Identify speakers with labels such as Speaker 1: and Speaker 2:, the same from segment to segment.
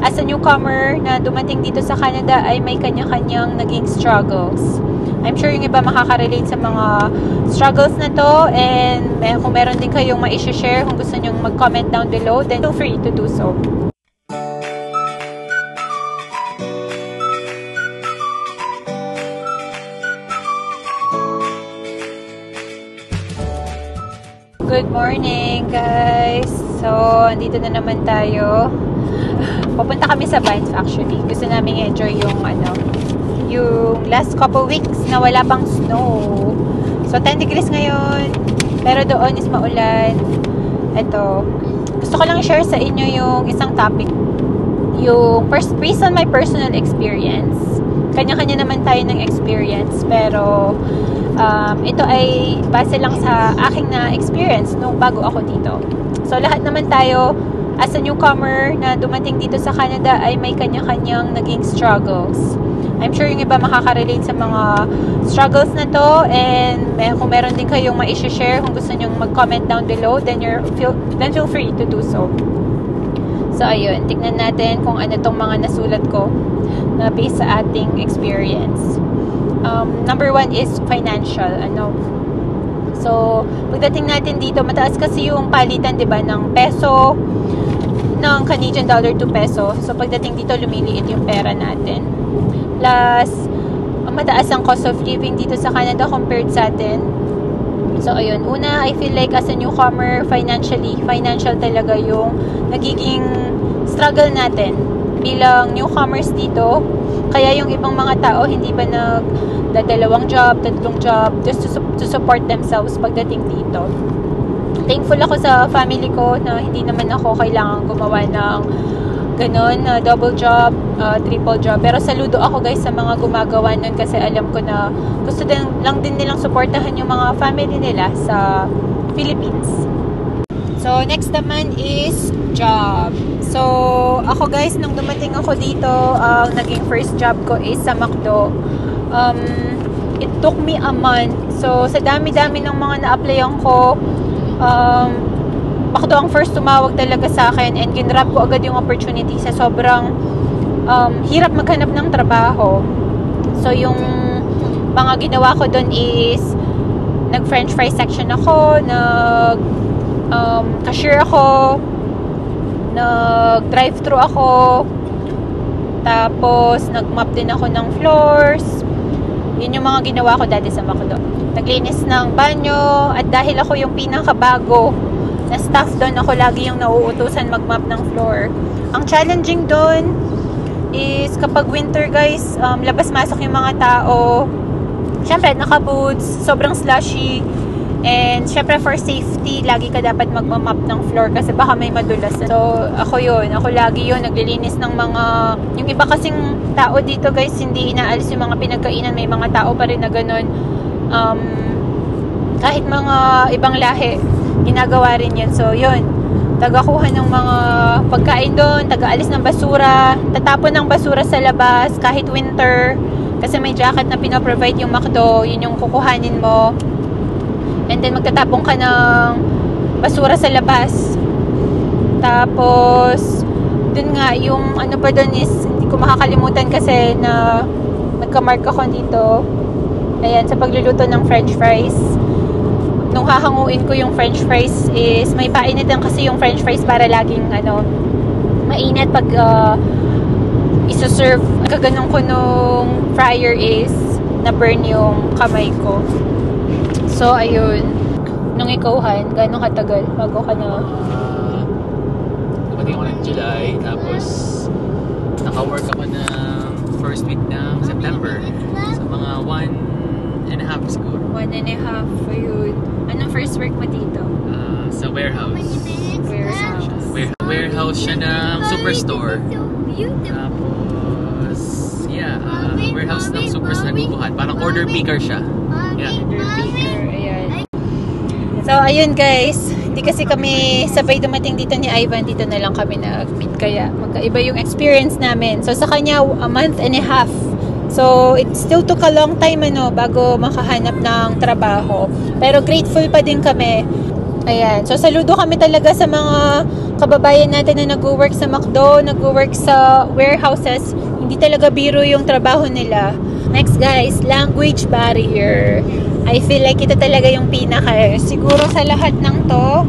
Speaker 1: as a newcomer na dumating dito sa Canada ay may kanya-kanyang naging struggles. I'm sure yung iba makaka-relate sa mga struggles na to, and kung meron din kayong ma-share, kung gusto nyong mag-comment down below, then feel free to do so. Good morning, guys! So, andito na naman tayo. Papunta kami sa Banff actually. Gusto namin i-enjoy yung yung last couple weeks na wala pang snow. So 10 degrees ngayon, pero doon is maulan. Ito, gusto ko lang share sa inyo yung isang topic, yung based on my personal experience. Kanya-kanya naman tayo ng experience, pero ito ay base lang sa aking na experience nung bago ako dito. So lahat naman tayo as a newcomer na dumating dito sa Canada ay may kanya-kanyang naging struggles. I'm sure yung iba makaka-relate sa mga struggles na to, and kung meron din kayong ma-share, kung gusto nyong mag-comment down below, then feel free to do so. So ayun, tignan natin kung ano tong mga nasulat ko na based sa ating experience. Number 1 is financial. So pagdating natin dito, mataas kasi yung palitan, 'di ba, ng peso, ng Canadian dollar to peso. So pagdating dito, lumiliit yung pera natin. Plus, mataas ang cost of living dito sa Canada compared sa atin. So, ayun. Una, I feel like as a newcomer, financial talaga yung nagiging struggle natin bilang newcomers dito. Kaya yung ibang mga tao, hindi ba nagdadalawang job, tatlong job, just to support themselves pagdating dito. Thankful ako sa family ko na hindi naman ako kailangan gumawa ng ganon, double job, triple job. Pero saludo ako, guys, sa mga gumagawa nun, kasi alam ko na gusto lang din nilang suportahan yung mga family nila sa Philippines. So, next naman is job. So, ako, guys, nung dumating ako dito, ang naging first job ko is sa McDo. It took me a month. So, sa dami-dami ng mga na-applyan ko, McDo ang first tumawag talaga sa akin, and ginrab ko agad yung opportunity sa sobrang hirap maghanap ng trabaho. So yung mga ginawa ko doon is nag-french fry section ako, cashier ako, nag-drive-thru ako, tapos nag-mop din ako ng floors. Yun yung mga ginawa ko dati sa McDo. Naglinis ng banyo, at dahil ako yung pinakabago na staff doon, ako lagi yung nauutusan mag-mop ng floor. Ang challenging doon is kapag winter, guys, labas-masok yung mga tao. Syempre, naka-boots, sobrang slushy, and syempre for safety, lagi ka dapat mag-mop ng floor kasi baka may madulas. So, ako lagi yun, naglilinis ng mga, yung iba kasing tao dito, guys, hindi inaalis yung mga pinagkainan. May mga tao pa rin na ganun. Kahit mga ibang lahi, ginagawa rin yun. So, yun. Tagakuha ng mga pagkain doon, taga-alis ng basura, tatapon ng basura sa labas, kahit winter. Kasi may jacket na pinaprovide yung McDo, yun yung kukuhanin mo. And then, magtatapon ka ng basura sa labas. Tapos, dun nga, yung ano pa doon is, hindi ko makakalimutan kasi na nagka-mark ako dito. Ayan, sa pagluluto ng french fries. Nung hahanguin ko yung french fries is may painitan kasi yung french fries para laging mainit pag isoserve. Kaganon ko nung fryer is na-burn yung kamay ko. So, ayun. Nung ikaw, Han, gano'ng katagal bago ka na?
Speaker 2: Dumating ako ng July, tapos naka-work ako ng first week ng September. So, mga 1.5 siguro.
Speaker 1: 1.5, ayun. Anong first work mo dito?
Speaker 2: Sa warehouse.
Speaker 1: Warehouse
Speaker 2: Siya ng superstore. Tapos, yeah, warehouse ng superstore na bubuhat. Parang order picker siya. Yeah.
Speaker 1: Order picker, ayan. So, ayun, guys. Hindi kasi kami sabay dumating dito ni Ivan. Dito na lang kami nag-meet. Kaya magkaiba yung experience namin. So, sa kanya, 1.5 months. So, it still took a long time bago makahanap ng trabaho. Pero grateful pa din kami. Ayan. So, saludo kami talaga sa mga kababayan natin na nag-work sa McDo, nag-work sa warehouses, hindi talaga biro yung trabaho nila. Next guys, language barrier. I feel like ito talaga yung pinaka. Siguro sa lahat ng to,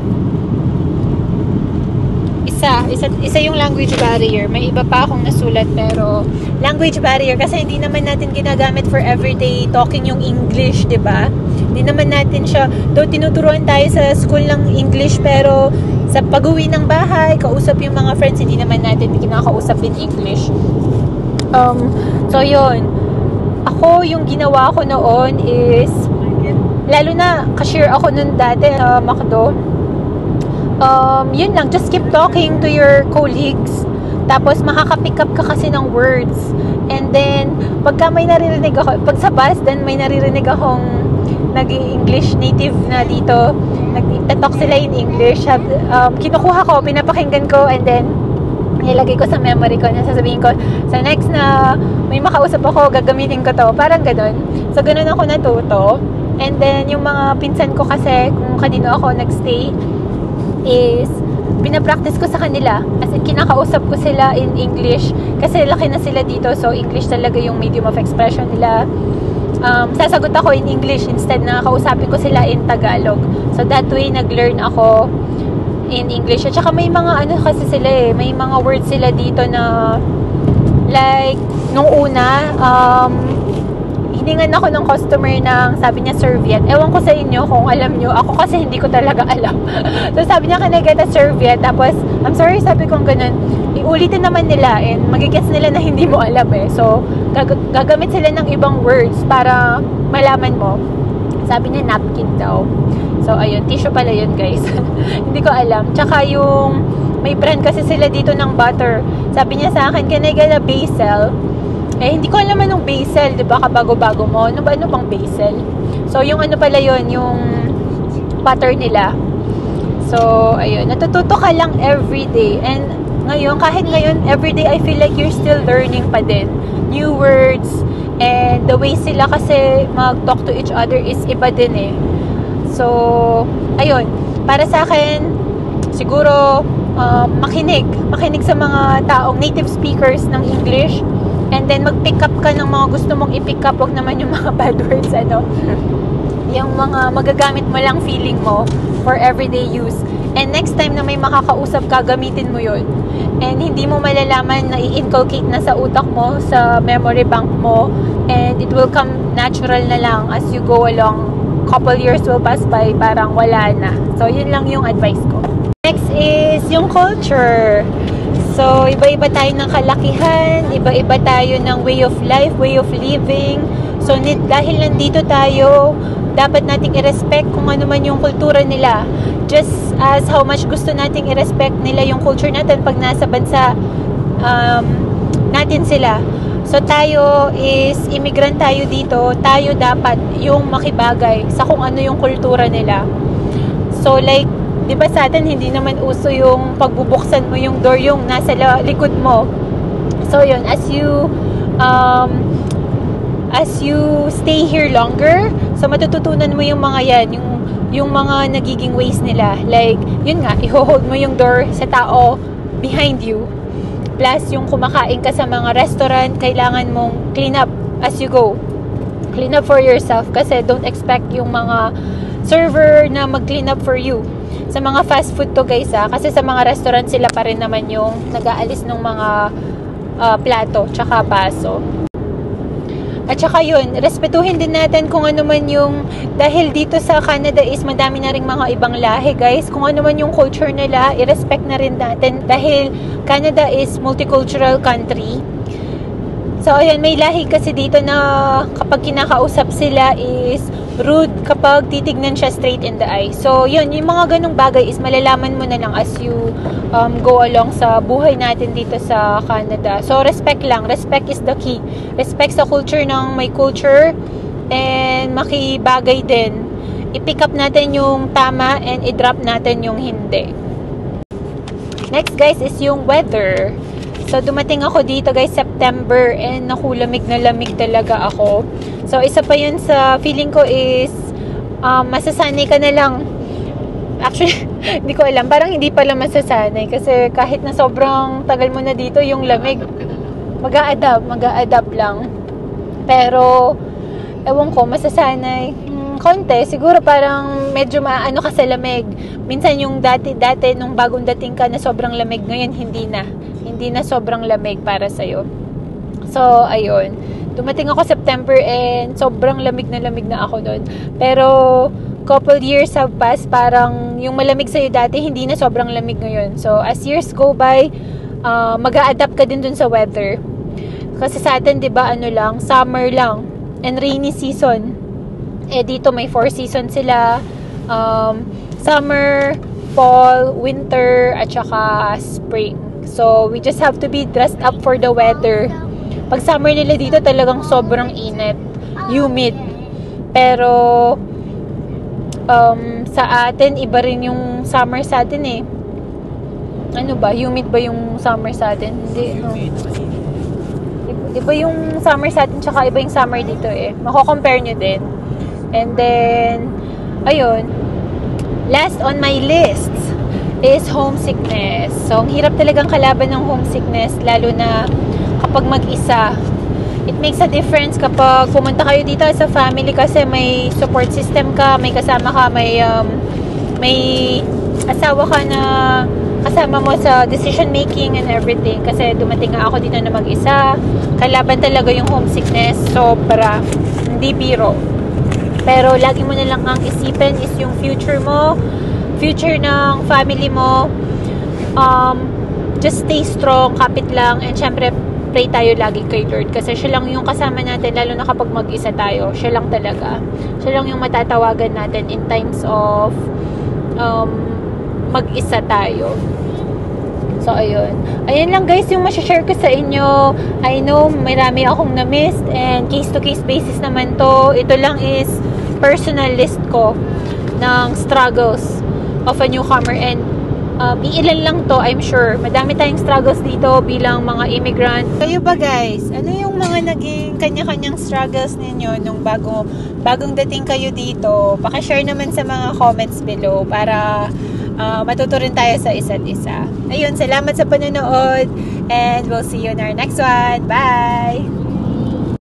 Speaker 1: isa yung language barrier. May iba pa akong nasulat pero language barrier kasi hindi naman natin ginagamit for everyday talking yung English, 'di ba? Hindi naman natin siya, though tinuturuan tayo sa school ng English pero sa pag-uwi ng bahay, kausap yung mga friends, hindi naman natin kinakausap in English. So yun. Ako, yung ginawa ko noon is, lalo na cashier ako noon dati sa McDo. Yun lang, just keep talking to your colleagues. Tapos makaka-pick up ka kasi ng words. And then, pagka may naririnig ako, pag sa bus, then may naririnig akong nag-English native na dito, nag-talk sila in English. Kinukuha ko, pinapakinggan ko, and then nilagay ko sa memory ko, nasasabihin ko, sa next na may makausap ako, gagamitin ko to. Parang ganun. So, ganun ako natuto. And then, yung mga pinsan ko kasi, kung kanino ako nagstay, is pinapractice ko sa kanila. As in, kinakausap ko sila in English. Kasi laki na sila dito, so English talaga yung medium of expression nila. Sasagot ako in English instead na kausapin ko sila in Tagalog. So that way, nag-learn ako in English. At saka may mga ano kasi sila may mga words sila dito na like, nung una, hiningan ako ng customer ng, sabi niya, serviette. Ewan ko sa inyo kung alam nyo. Ako kasi hindi ko talaga alam. So sabi niya, can I get a serviette? Tapos, I'm sorry, sabi kong ganun. Iulitin naman nila and magigets nila na hindi mo alam So, gagamit sila ng ibang words para malaman mo. Sabi niya, napkin daw. So, ayun. Tissue pala yun, guys. Hindi ko alam. Tsaka yung, may brand kasi sila dito ng butter. Sabi niya sa akin, can I get a basil? Hindi ko alam anong basil, 'di ba? Kabago-bago mo. Ano bang basil? So, yung ano pala 'yon, yung butter nila. So, ayun, natututo ka lang everyday. And ngayon, kahit ngayon, everyday I feel like you're still learning pa din. New words and the way sila kasi mag-talk to each other is iba din So, ayun, para sa akin siguro makinig sa mga taong native speakers ng English. And then, mag-pick up ka ng mga gusto mong i-pick up. Huwag naman yung mga bad words, Yung mga magagamit mo lang feeling mo for everyday use. And next time na may makakausap ka, gamitin mo yun. And hindi mo malalaman na i-inculcate na sa utak mo, sa memory bank mo. And it will come natural na lang as you go along. Couple years will pass by, parang wala na. So, yun lang yung advice ko. Next is yung culture. So, iba-iba tayo ng kalakihan, iba-iba tayo ng way of life, way of living. So, dahil nandito tayo, dapat nating i-respect kung ano man yung kultura nila. Just as how much gusto nating i-respect nila yung culture natin pag nasa bansa natin sila. So, tayo is, immigrant tayo dito, tayo dapat yung makibagay sa kung ano yung kultura nila. So, like, di ba sa atin, hindi naman uso yung pagbubuksan mo yung door, yung nasa likod mo. So, yun, as you stay here longer, so matututunan mo yung mga yan, yung mga nagiging ways nila. Like, yun nga, i-hold mo yung door sa tao behind you. Plus, yung kumakain ka sa mga restaurant, kailangan mong clean up as you go. Clean up for yourself kasi don't expect yung mga server na mag-clean up for you. Sa mga fast food to guys kasi sa mga restaurant sila pa rin naman yung nag-aalis ng mga plato tsaka baso. At saka yun, respetuhin din natin kung ano man yung, dahil dito sa Canada is madami na rin mga ibang lahi guys, kung ano man yung culture nila, i-respect na rin natin dahil Canada is multicultural country. So, ayan, may lahi kasi dito na kapag kinakausap sila is rude kapag titignan siya straight in the eye. So, yun, yung mga ganung bagay is malalaman mo na lang as you go along sa buhay natin dito sa Canada. So, respect lang. Respect is the key. Respect sa culture ng may culture and makibagay din. I-pick up natin yung tama and i-drop natin yung hindi. Next, guys, is yung weather. So, dumating ako dito guys, September, and naku, lamig na lamig talaga ako. So, isa pa yun sa feeling ko is, masasanay ka na lang Actually, hindi ko alam. Parang hindi pala masasanay. Kasi kahit na sobrang tagal mo na dito, yung lamig, mag-a-adapt lang. Pero, ewan ko, masasanay. Konti. Siguro parang medyo maano ka sa lamig. Minsan yung dati, nung bagong dating ka na sobrang lamig, ngayon hindi na. Hindi na sobrang lamig para sa'yo. So, ayun. Dumating ako September and sobrang lamig na ako doon. Pero, couple years have passed, parang yung malamig sa'yo dati, hindi na sobrang lamig ngayon. So, as years go by, mag-a-adapt ka din dun sa weather. Kasi sa atin, di ba, ano lang, summer lang, and rainy season. Eh, dito may 4 seasons sila. Summer, fall, winter, at saka spring. So, we just have to be dressed up for the weather. Pag summer nila dito, talagang sobrang init. Humid. Pero, sa atin, iba rin yung summer sa atin eh. Ano ba? Humid ba yung summer sa atin? Hindi, no? Iba yung summer sa atin, tsaka iba yung summer dito eh. Mako-compare nyo din. And then, ayun. Last on my list is homesickness. So, ang hirap talagang kalaban ng homesickness, lalo na kapag mag-isa. It makes a difference kapag pumunta kayo dito sa family kasi may support system ka, may kasama ka, may asawa ka na kasama mo sa decision making and everything. Kasi dumating nga ako dito na mag-isa. Kalaban talaga yung homesickness. Sobra. Hindi biro. Pero lagi mo na lang ang isipin is yung future mo, future ng family mo. Just stay strong, kapit lang, and syempre pray tayo lagi kay Lord kasi siya lang yung kasama natin, lalo na kapag mag-isa tayo. Siya lang talaga. Siya lang yung matatawagan natin in times of mag-isa tayo. So, ayun. Ayun lang guys yung masashare ko sa inyo. I know marami akong na-miss and case-to-case basis naman to. Ito lang is personal list ko ng struggles of a newcomer, and iilan lang to, I'm sure. Madami tayong struggles dito bilang mga immigrant. Kayo ba guys? Ano yung mga naging kanya-kanyang struggles ninyo nung bagong dating kayo dito? Paki-share naman sa mga comments below para matuto rin tayo sa isa't isa. Ayun, salamat sa panonood and we'll see you in our next one. Bye!